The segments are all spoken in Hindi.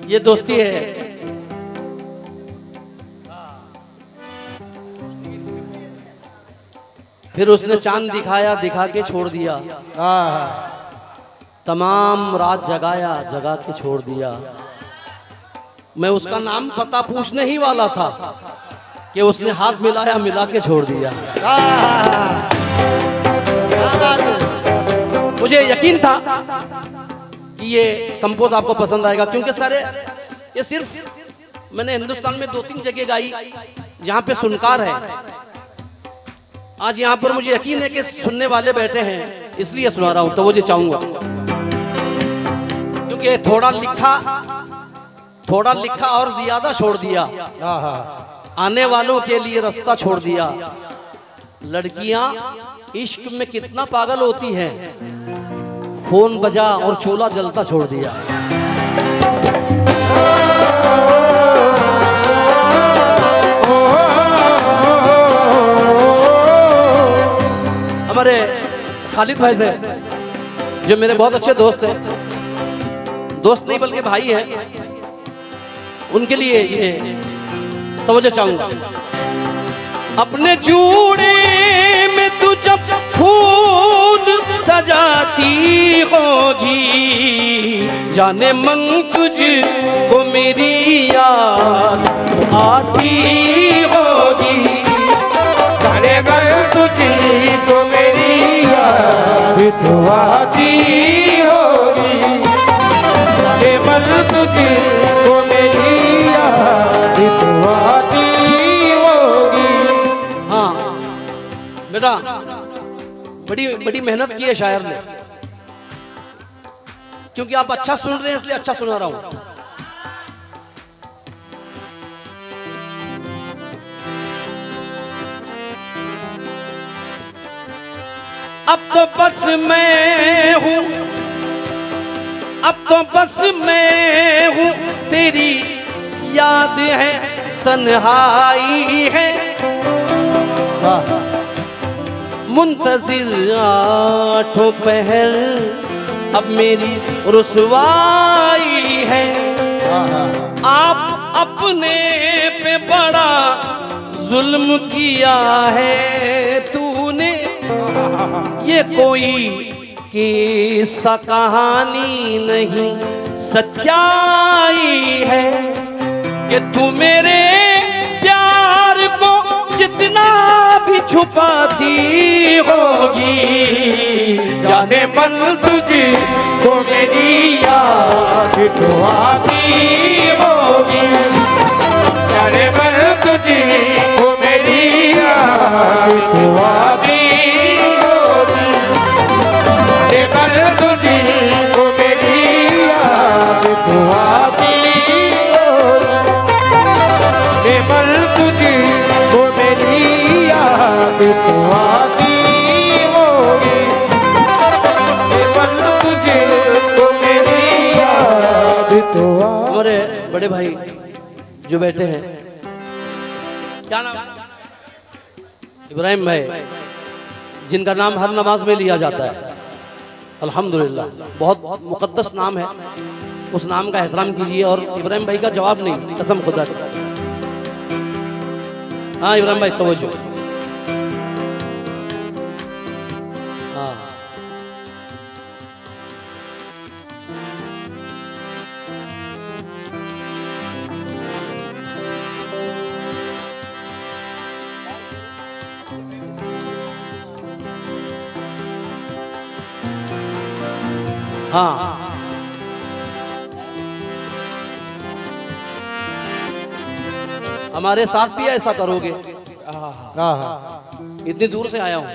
ये दोस्ती है। फिर उसने चांद दिखाया, दिखा के छोड़ दिया। तमाम रात जगाया, जगा के छोड़ दिया। मैं उसका नाम पता पूछने ही वाला था कि उसने हाथ मिलाया, मिला के छोड़ दिया। मुझे यकीन था कि ये कंपोज आपको पसंद आएगा, क्योंकि सारे ये सिर्फ मैंने हिंदुस्तान में 2-3 जगह गाई जहां पे सुनकार है। आज यहाँ पर मुझे यकीन है कि सुनने वाले बैठे हैं, इसलिए सुना रहा हूं। तो वो जो चाहूंगा, क्योंकि थोड़ा लिखा और ज्यादा छोड़ दिया। आने वालों के लिए रास्ता छोड़ दिया। लड़कियां इश्क में कितना पागल होती हैं, फोन बजा और चूल्हा जलता छोड़ दिया। हमारे खालिद भाई से, जो मेरे बहुत अच्छे दोस्त हैं, दोस्त नहीं बल्कि भाई हैं, उनके लिए ये तवज्जो चाहूंगा। अपने जूड़े में तू जब फूल सजाती होगी, जाने मन तुझको मेरी याद आती होगी। जाने मन तुझको मेरी याद आती होगी। जाने मन तुझको मेरी याद आती होगी। हाँ बेटा, बड़ी मेहनत की है शायर ने, क्योंकि आप अच्छा सुन रहे हैं इसलिए अच्छा सुना रहा हूं। अब तो बस मैं हूं, अब तो बस मैं हूं, तेरी याद है, तन्हाई है, मुंतजिर आठों पहर, अब मेरी रुसवाई है। आप अपने पे बड़ा जुल्म किया है तूने, ये कोई किस्सा कहानी नहीं, सच्चाई है कि तू मेरे प्यार को जितना भी छुपाती होगी, जाने मन तुझको मेरी याद तो आती होगी। जाने मन तुझको मेरी याद तो आती होगी। जाने मन तुझको मेरी याद तो आती होगी। जाने मन तुझको मेरी याद तो आती होगी। जाने मन तुझको मेरी याद तो। हमारे बड़े भाई जो बैठे हैं, क्या नाम? इब्राहिम भाई, जिनका नाम हर नमाज में लिया जाता है। अल्हम्दुलिल्लाह, बहुत मुकद्दस नाम है, उस नाम का एहतराम कीजिए। और इब्राहिम भाई का जवाब नहीं, कसम खुदा की। हाँ इब्राहिम भाई, तवज्जो। हाँ हाँ, हमारे साथ भी ऐसा करोगे? इतनी दूर से आया हूं,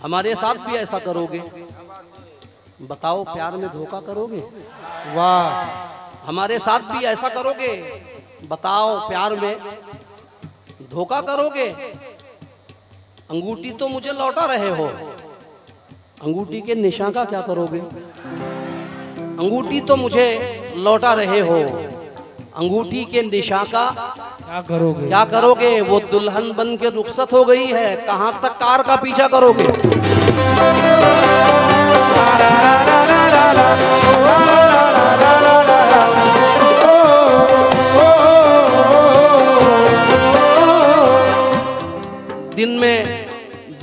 हमारे साथ भी ऐसा करोगे? बताओ, प्यार में धोखा करोगे? वाह। हमारे साथ भी ऐसा करोगे? बताओ, प्यार में धोखा करोगे? अंगूठी तो मुझे लौटा रहे हो, अंगूठी के निशान का क्या करोगे? अंगूठी तो मुझे लौटा रहे हो, अंगूठी के निशान का क्या करोगे? क्या करोगे? वो दुल्हन बन के रुखसत हो गई है, कहां तक कार का पीछा करोगे?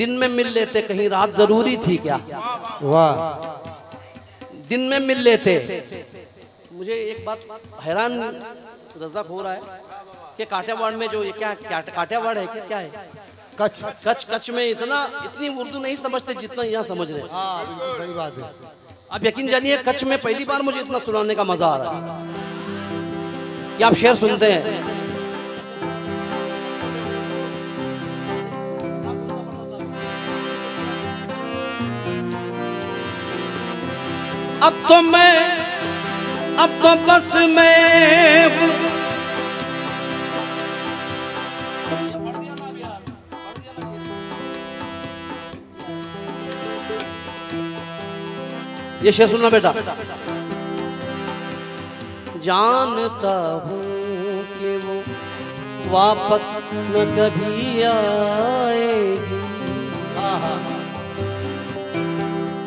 दिन में मिल लेते, कहीं रात जरूरी थी क्या? वाह, दिन में मिल लेते। मुझे एक बात हैरान रज़ा हो रहा है कि काठियावाड़ में जो ये क्या काठियावाड़ है क्या है? कच्छ में इतनी उर्दू नहीं समझते जितना यहाँ समझ रहे हैं। हाँ, बिल्कुल सही बात है। आप यकीन जानिए, कच्छ में पहली बार मुझे इतना सुनाने का मजा आ रहा है कि आप शेर सुनते हैं। अब तो बस मैं ये शेर सुनना बेटा। जानता हूँ कि वो वापस न कभी आएगी,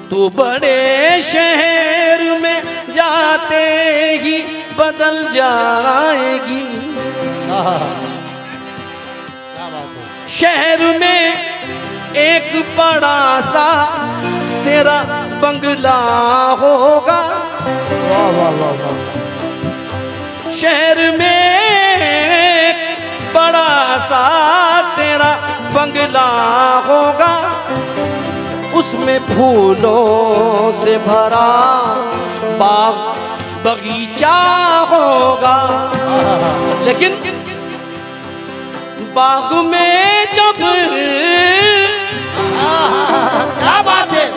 तू बड़े शहर में जाते ही बदल जाएगी। शहर में एक बड़ा सा तेरा बंगला होगा, शहर में बड़ा सा तेरा बंगला होगा, उसमें फूलों से भरा बाग बगीचा होगा। लेकिन बाग में जब क्या बात है,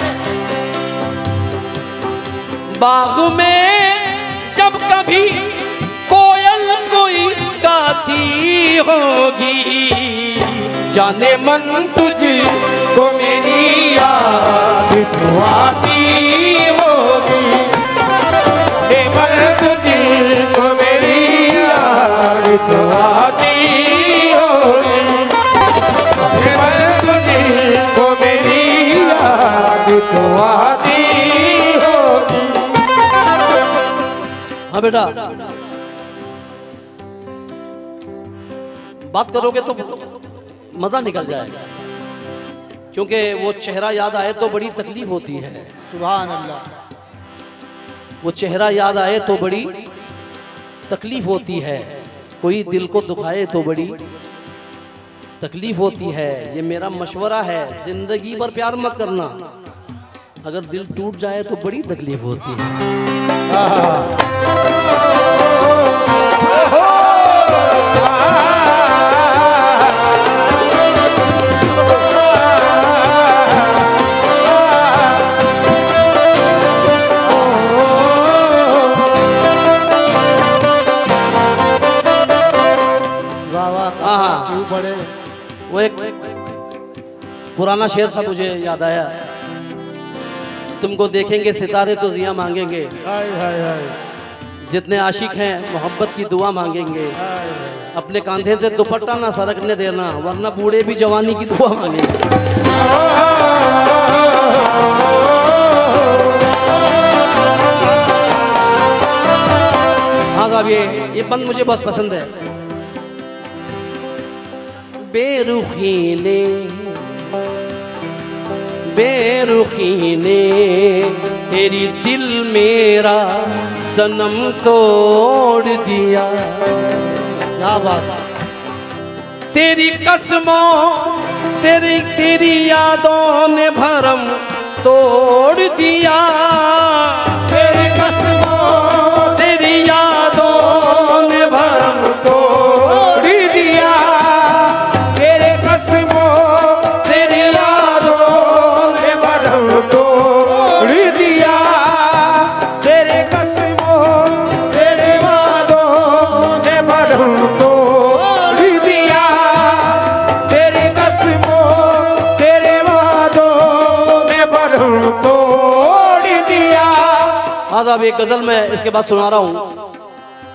बाग में जब कभी कोयल कोई गाती होगी, जाने मन तुझको मेरी याद आती होगी, जाने मन तुझको मेरी याद आती होगी, जाने मन तुझको मेरी याद आती होगी। हाँ बेटा, बात करोगे तो मजा निकल जाएगा, क्योंकि वो चेहरा याद आए तो बड़ी तकलीफ होती है। सुभान अल्लाह। वो चेहरा याद आए तो बड़ी तकलीफ होती है, कोई दिल को दुखाए तो बड़ी तकलीफ होती है। ये मेरा मशवरा है, जिंदगी भर प्यार मत करना, अगर दिल टूट जाए तो बड़ी तकलीफ होती है। वो एक पुराना शेर था, मुझे याद आया, तुमको देखेंगे सितारे तो जिया मांगेंगे, जितने आशिक हैं मोहब्बत की दुआ मांगेंगे, अपने कांधे से दुपट्टा ना सरकने देना, वरना बूढ़े भी जवानी की दुआ मांगेंगे। हाँ साहब, ये बंद मुझे बहुत पसंद है। बेरुखी ने तेरी दिल मेरा सनम तोड़ दिया। क्या बात, तेरी कसमों तेरी यादों ने भरम तोड़ दिया। तेरी कसमों तेरी यादों ने भरम तोड़ दिया। तेरे कसमों तेरी यादों ने भरम तोड़ दिया। तेरे कसमों तेरे वादों ने भरम तोड़ दिया। तेरे कसमों तेरे वादों ने भरम तोड़ दिया। आज अब एक गजल मैं इसके बाद सुना रहा हूँ,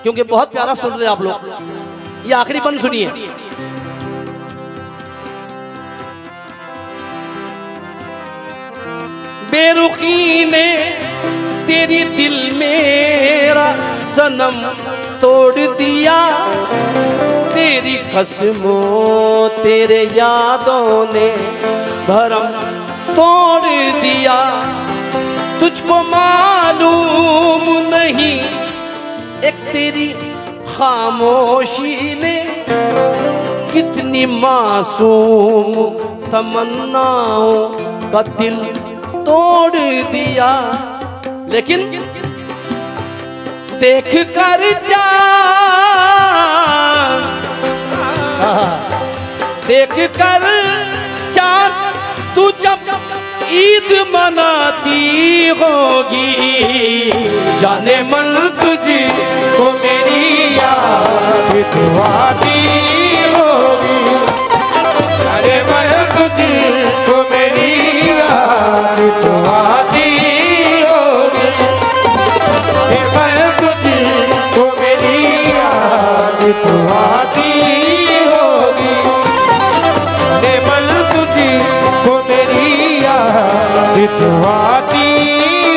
क्योंकि बहुत प्यारा सुन रहे आप लोग। ये आखिरी बंद सुनिए। बेरुखी ने तेरी दिल मेरा सनम तोड़ दिया। तेरी कसमों तेरे यादों ने भरम तोड़ दिया, तुझको मालूम नहीं एक तेरी खामोशी ने कितनी मासूम तमन्नाओं का दिल तोड़ दिया। लेकिन देख कर चाँद, देख कर चाँद तू जब ईद मनाती होगी, जाने मन तुझको मेरी याद तो आती होगी, जाने मन तुझको मेरी याद तो आती होगी, जाने मन तुझको मेरी याद तो आती होगी, जाने मन तुझको मेरी याद तो आती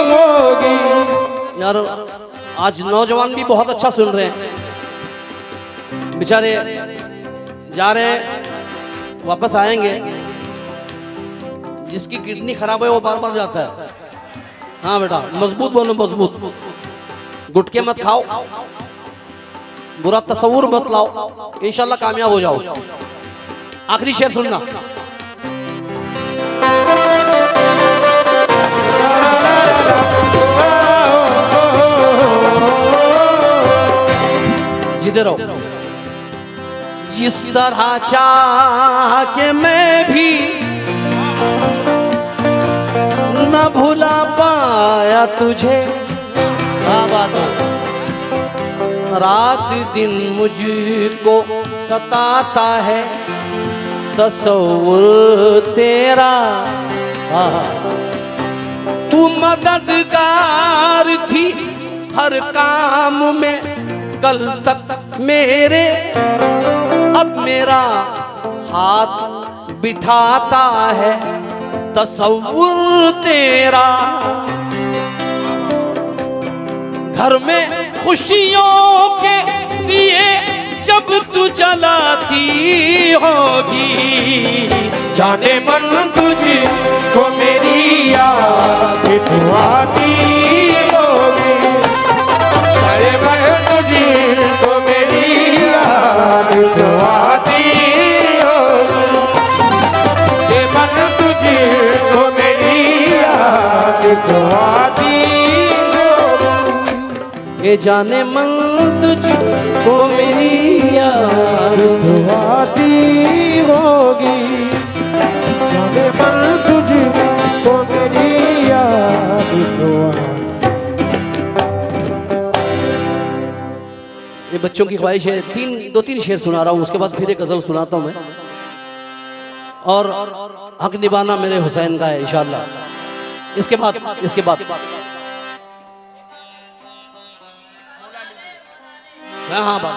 होगी। यार आज नौजवान भी बहुत अच्छा सुन रहे हैं, बेचारे जा रहे हैं वापस आएंगे, जिसकी किडनी खराब है वो बार बार जाता है। हाँ बेटा मजबूत बोलो, मजबूत, गुटके मत खाओ, बुरा तस्वुर मत लाओ, इंशाल्लाह कामयाब हो जाओ। आखिरी शेर सुनना। जिधर हो, जिस तरह चाह के मैं भी न भुला पाया तुझे, रात दिन मुझको सताता है तस्वुर तेरा। तू मददगार थी हर काम में कल तक मेरे, अब मेरा हाथ बिठाता है तस्वुर तेरा। घर में खुशियों के दिए जब तू जलाती होगी, जाने मन तुझको मेरी याद तो आती होगी, जाने मन तुझको मेरी याद तो आती होगी, जाने मन तुझको मेरी याद तो आती होगी, ये जाने मन तुझको मेरी याद तो आती होगी, जाने मन तुझको मेरी याद तो आती। ये बच्चों की ख्वाहिश है। दो तीन शेर सुना रहा हूँ, उसके बाद फिर एक गजल सुनाता हूँ मैं, और हक निभाना मेरे हुसैन का है इंशाल्लाह। इसके बाद हाँ बात